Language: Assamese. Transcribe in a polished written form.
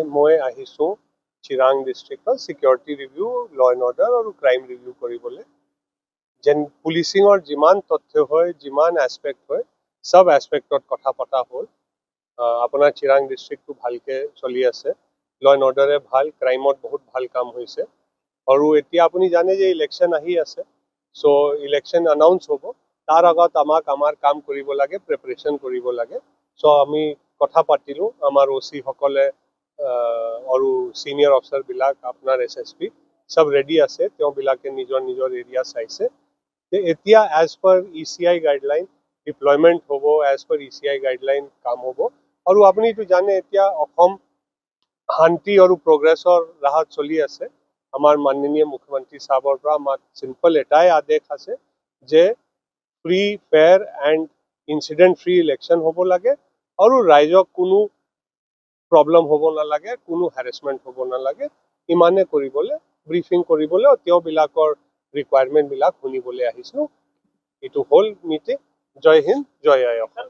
মই আহিছোঁ চিৰাং ডিষ্ট্ৰিক্টৰ সিকিউৰিটি ৰিভিউ ল এণ্ড অৰ্ডাৰ আৰু ক্ৰাইম ৰিভিউ কৰিবলৈ যেন পুলিচিঙৰ যিমান তথ্য হয় যিমান এছপেক্ট হয় সব এছপেক্টত কথা পতা হ'ল আপোনাৰ চিৰাং ডিষ্ট্ৰিক্টটো ভালকে চলি আছে ল এণ্ড অৰ্ডাৰে ভাল ক্ৰাইমত বহুত ভাল কাম হৈছে আৰু এতিয়া আপুনি জানে যে ইলেকশ্যন আহি আছে চ' ইলেকশ্যন আনাউন্স হ'ব তাৰ আগত আমাক আমাৰ কাম কৰিব লাগে প্ৰিপাৰেশ্যন কৰিব লাগে চ' আমি কথা পাতিলোঁ আমাৰ অ'চি সকলে আৰু চিনিয়ৰ অফিচাৰবিলাক আপোনাৰ SSP সব ৰেডি আছে তেওঁবিলাকে নিজৰ নিজৰ এৰিয়া চাইছে এতিয়া as per ECI guideline deployment হ'ব এজ পাৰ ECI গাইডলাইন কাম হ'ব আৰু আপুনি এইটো জানে এতিয়া অসম শান্তি আৰু প্ৰগ্ৰেছৰ ৰাহত চলি আছে আমাৰ মাননীয় মুখ্যমন্ত্ৰী সাহেবৰ পৰা আমাক চিম্পল এটাই আদেশ আছে যে free fair and incident free election হ'ব লাগে আৰু ৰাইজক কোনো প্ৰব্লেম হ'ব নালাগে কোনো হেৰেছমেণ্ট হ'ব নালাগে ইমানে কৰিবলৈ ব্ৰিফিং কৰিবলৈ তেওঁবিলাকৰ ৰিকুৱাৰমেণ্টবিলাক শুনিবলৈ আহিছোঁ এইটো হ'ল মিটিং জয় হিন্দ জয় আই অসম